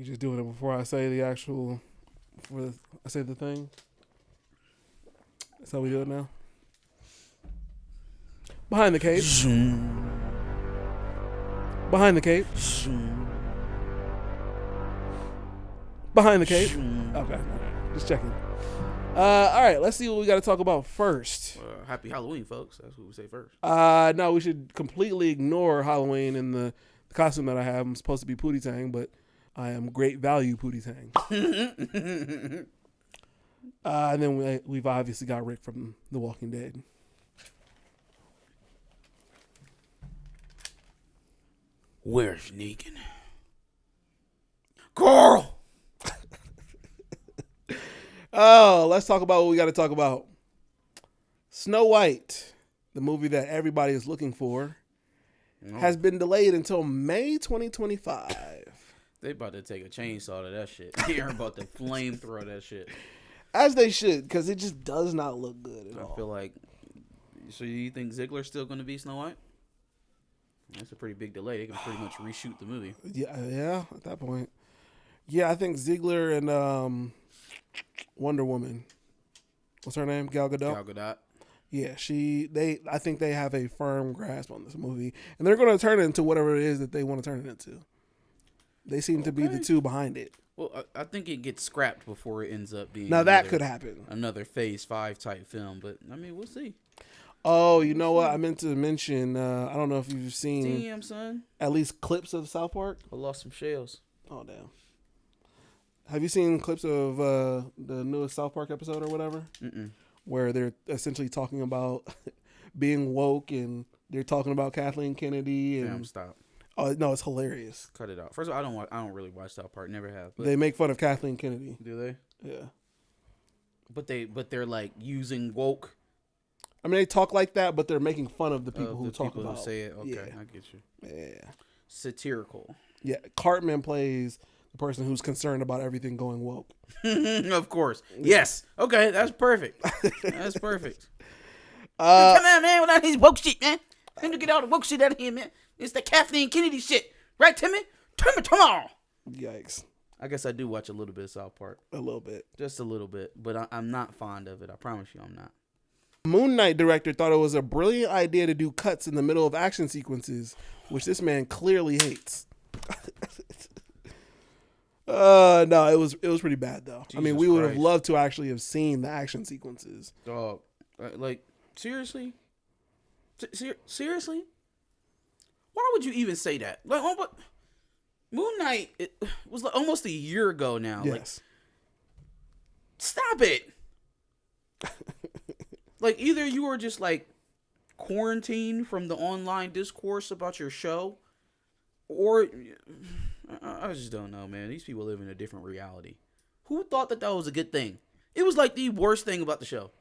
You just doing it before I say the actual. I say the thing. That's how we do it now. Behind the cape. Behind the cape. Behind the cape. Okay, just checking. All right, let's see what we got to talk about first. Happy Halloween, folks. That's what we say first. No, we should completely ignore Halloween and the costume that I have. I'm supposed to be Pootie Tang, but I am great value Pootie Tang. And then we've obviously got Rick from The Walking Dead. Where's Negan? Carl! Oh, let's talk about what we got to talk about. Snow White, the movie that everybody is looking for, has been delayed until May 2025. They about to take a chainsaw to that shit. They're about to flamethrow that shit. As they should, because it just does not look good at all. I feel like... So you think Ziegler's still going to be Snow White? That's a pretty big delay. They can pretty much reshoot the movie. Yeah, at that point. Yeah, I think Ziegler and Wonder Woman. What's her name? Gal Gadot? Gal Gadot. Yeah, I think they have a firm grasp on this movie. And they're going to turn it into whatever it is that they want to turn it into. They seem to be the two behind it. Well, I think it gets scrapped before it ends up being... Now, that could happen. Another Phase 5 type film. But, I mean, we'll see. Oh, you know what? I meant to mention, I don't know if you've seen... Damn, son. At least clips of South Park. I lost some shells. Oh, damn. Have you seen clips of the newest South Park episode or whatever? Mm-mm. Where they're essentially talking about being woke and they're talking about Kathleen Kennedy. And Damn, stop. Oh, no, it's hilarious. Cut it out. First of all, I don't really watch South Park. Never have. But They make fun of Kathleen Kennedy. do they? Yeah. But they're like using woke. I mean, they talk like that, but they're making fun of the people who the talk people about. who say it. Okay, Yeah. I get you. Yeah. Satirical. Yeah. Cartman plays the person who's concerned about everything going woke. Of course. Yes. Okay, that's perfect. That's perfect. Come on, man, without his woke shit, man. Time to get all the woke shit out of here, man. It's the Kathleen Kennedy shit. Right, Timmy? Timmy, tomorrow. Yikes. I guess I do watch a little bit of South Park. A little bit. Just a little bit. But I'm not fond of it. I promise you I'm not. Moon Knight director thought it was a brilliant idea to do cuts in the middle of action sequences, which this man clearly hates. No, it was pretty bad though. Jesus I mean, we would have Christ. loved to actually have seen the action sequences. Dog. Like, seriously? Seriously? Why would you even say that? Like, but Moon Knight, it was like almost a year ago now. Yes. Like, stop it. Like, either you were just like quarantined from the online discourse about your show, or I just don't know, man. These people live in a different reality. Who thought that was a good thing? It was like the worst thing about the show.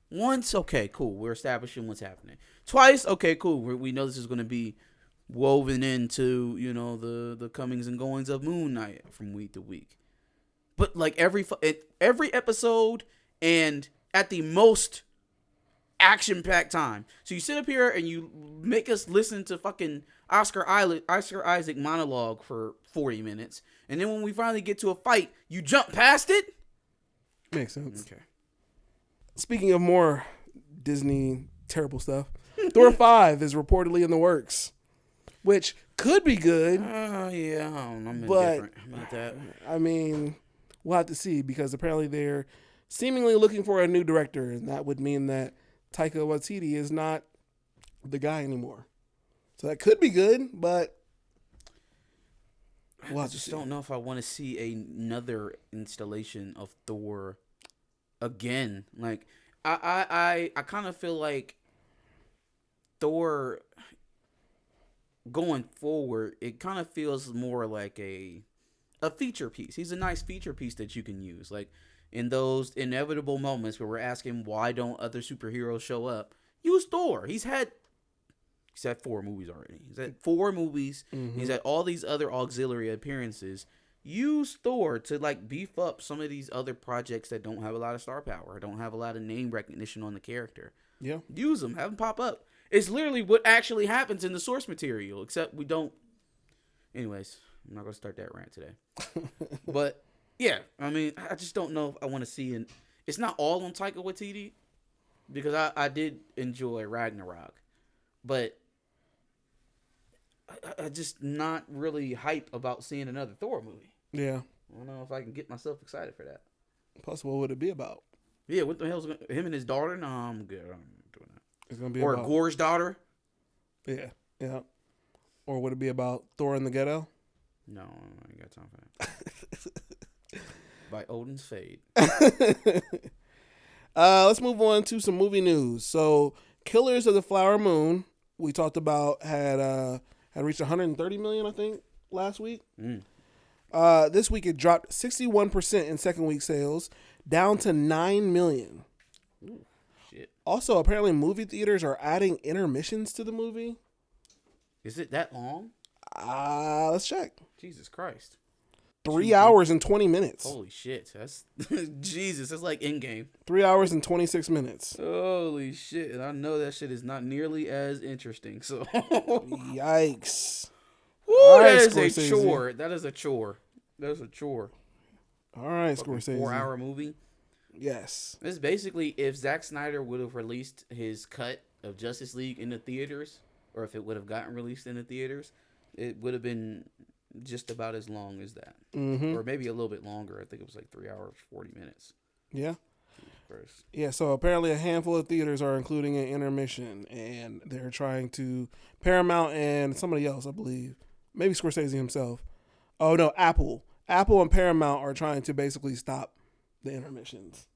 Once, okay, cool. We're establishing what's happening. Twice, okay, cool. We know this is going to be woven into, you know, the comings and goings of Moon Knight from week to week. But like every episode and at the most action-packed time. So you sit up here and you make us listen to fucking Oscar Isaac monologue for 40 minutes. And then when we finally get to a fight, you jump past it? Makes sense. Okay. Speaking of more Disney terrible stuff, Thor 5 is reportedly in the works, which could be good. Yeah, I'm But, indifferent about that. I mean, we'll have to see because apparently they're seemingly looking for a new director, and that would mean that Taika Waititi is not the guy anymore. So that could be good, but we'll I have to just see. don't know if I want to see another installation of Thor again. Like, I kind of feel like Thor going forward, it kind of feels more like a feature piece. He's a nice feature piece that you can use. Like, in those inevitable moments where we're asking why don't other superheroes show up, use Thor. He's had 4 movies already. He's had 4 movies. Mm-hmm. He's had all these other auxiliary appearances. Use Thor to like beef up some of these other projects that don't have a lot of star power, don't have a lot of name recognition on the character. Yeah. Use them. Have them pop up. It's literally what actually happens in the source material, except we don't. Anyways, I'm not gonna start that rant today. But yeah, I mean, I just don't know if I want to see. And it's not all on Taika Waititi because I did enjoy Ragnarok, but I just not really hype about seeing another Thor movie. Yeah. I don't know if I can get myself excited for that. Plus, what would it be about? Yeah, what the hell's him and his daughter? No, I'm good. I'm not doing that. It's gonna be Or about Gore's daughter? Yeah. Or would it be about Thor in the Ghetto? No, I ain't got time for that. By Odin's Fade. Let's move on to some movie news. So, Killers of the Flower Moon, we talked about, had reached 130 million, I think, last week. This week it dropped 61% in second week sales, down to 9 million. Ooh, shit. Also, apparently, movie theaters are adding intermissions to the movie. Is it that long? Let's check. Jesus Christ. 3 hours and 20 minutes. Holy shit. That's Jesus. That's like Endgame. 3 hours and 26 minutes. Holy shit. And I know that shit is not nearly as interesting. So Yikes. Woo, All right, that is a Scorsese. chore. That is a chore. All right, Fucking Scorsese. 4-hour movie. Yes. It's basically if Zack Snyder would have released his cut of Justice League in the theaters, or if it would have gotten released in the theaters, it would have been just about as long as that. Mm-hmm. Or maybe a little bit longer. I think it was like 3 hours, 40 minutes. Yeah. First. Yeah, so apparently a handful of theaters are including an intermission, and they're trying to, Paramount and somebody else, I believe, maybe Scorsese himself. Oh, no, Apple. Apple and Paramount are trying to basically stop the intermissions.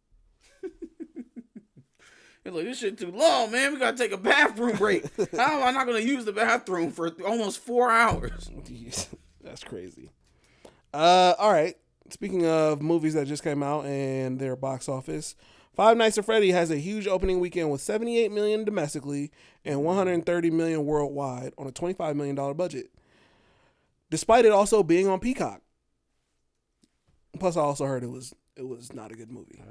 It's like, this shit too long, man. We got to take a bathroom break. How am I not going to use the bathroom for almost 4 hours? That's crazy. All right. Speaking of movies that just came out and their box office, Five Nights at Freddy has a huge opening weekend with 78 million domestically and 130 million worldwide on a $25 million budget, despite it also being on Peacock. Plus, I also heard it was not a good movie.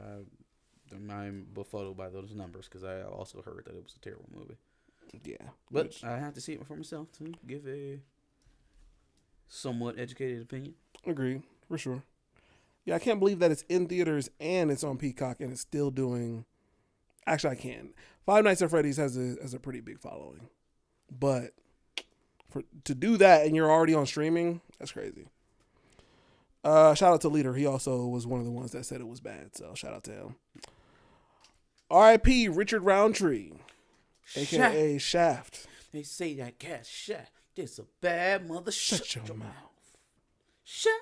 I'm befuddled by those numbers because I also heard that it was a terrible movie. Yeah. But I have to see it for myself to give a somewhat educated opinion. Agreed, for sure. Yeah, I can't believe that it's in theaters and it's on Peacock and it's still doing. Actually, I can. Five Nights at Freddy's has a pretty big following, but to do that and you're already on streaming, that's crazy. Shout out to Leader. He also was one of the ones that said it was bad, so shout out to him. R.I.P. Richard Roundtree, a.k.a. Shaft. They say that cat Shaft is a bad mother. Shut your mouth. Shaft.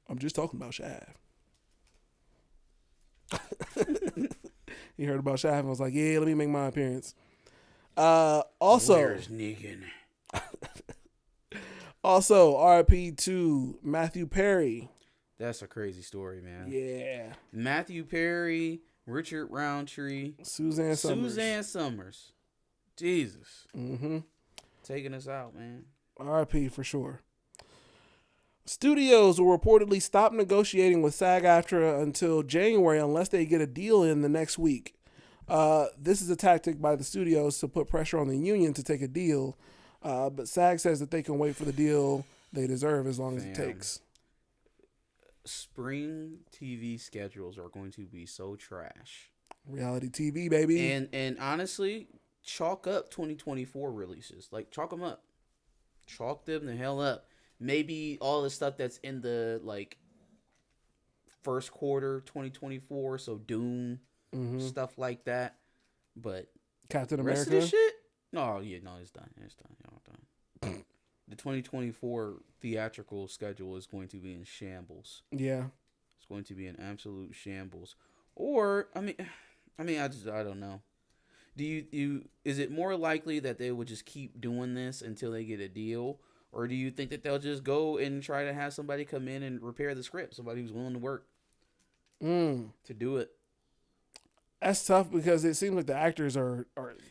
I'm just talking about Shaft. He heard about Shaft and was like, yeah, let me make my appearance. Also, where's Negan? Also, R.I.P. to Matthew Perry. That's a crazy story, man. Yeah. Matthew Perry, Richard Roundtree, Suzanne Summers. Jesus. Mm-hmm. Taking us out, man. R.I.P. for sure. Studios will reportedly stop negotiating with SAG-AFTRA until January unless they get a deal in the next week. This is a tactic by the studios to put pressure on the union to take a deal, but SAG says that they can wait for the deal they deserve as long as it takes. Spring TV schedules are going to be so trash. Reality TV, baby. And honestly, chalk up 2024 releases. Like, chalk them up. Chalk them the hell up. Maybe all the stuff that's in the, like, first quarter 2024, so Doom, stuff like that. But Captain the America? rest of this shit? No, yeah, no, it's done. It's done. Y'all done. The 2024 theatrical schedule is going to be in shambles. Yeah. It's going to be an absolute shambles. Or, I don't know. Is it more likely that they would just keep doing this until they get a deal? Or do you think that they'll just go and try to have somebody come in and repair the script? Somebody who's willing to work to do it. That's tough because it seems like the actors are.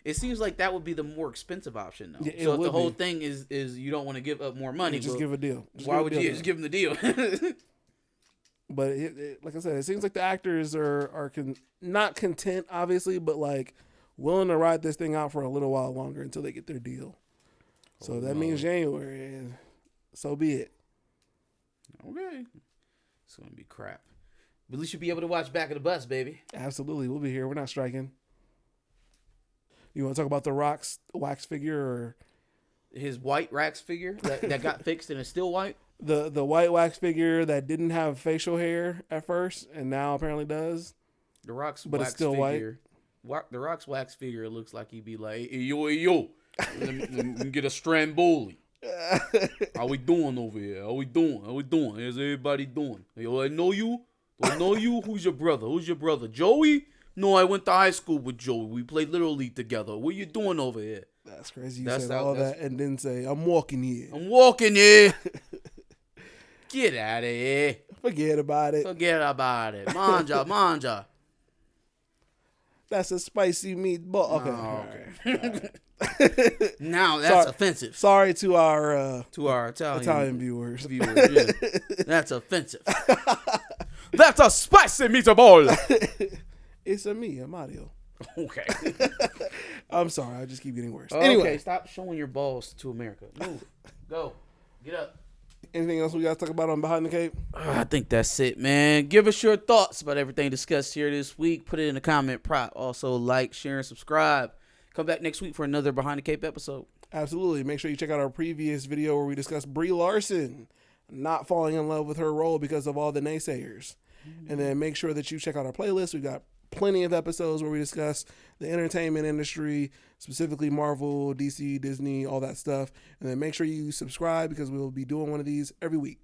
It seems like that would be the more expensive option, though. Yeah, so if the whole thing is you don't want to give up more money, just give a deal. Why would you just give them the deal? But like I said, it seems like the actors are not content, obviously, but like willing to ride this thing out for a little while longer until they get their deal. So that means January, and so be it. Okay. It's going to be crap. But at least you'll be able to watch Back of the Bus, baby. Absolutely. We'll be here. We're not striking. You want to talk about the Rock's wax figure or His white wax figure that got fixed and is still white? the white wax figure that didn't have facial hair at first and now apparently does? The Rock's But wax it's still figure. The Rock's wax figure looks like he'd be like, hey, yo. Let me get a Stramboli. How we doing over here? How we doing? How's everybody doing? Yo, I know you. Do I know you? Who's your brother? Joey? No, I went to high school with Joey. We played Little League together. What you doing over here? That's crazy. You said all that and then say, I'm walking here. I'm walking here. Get out of here. Forget about it. Manja. That's a spicy meatball. Okay. Oh, okay. Now that's offensive. Sorry to our Italian viewers. Yeah. That's offensive. That's a spicy meatball. It's me, Mario. Okay. I'm sorry. I just keep getting worse. Okay, Anyway, stop showing your balls to America. Move. Go. Get up. anything else we got to talk about on Behind the Cape? I think that's it, man. Give us your thoughts about everything discussed here this week. Put it in the comment prop. Also, like, share, and subscribe. Come back next week for another Behind the Cape episode. Absolutely. Make sure you check out our previous video where we discussed Brie Larson not falling in love with her role because of all the naysayers. And then make sure that you check out our playlist. We've got plenty of episodes where we discuss the entertainment industry, specifically Marvel, DC, Disney, all that stuff. And then make sure you subscribe because we will be doing one of these every week.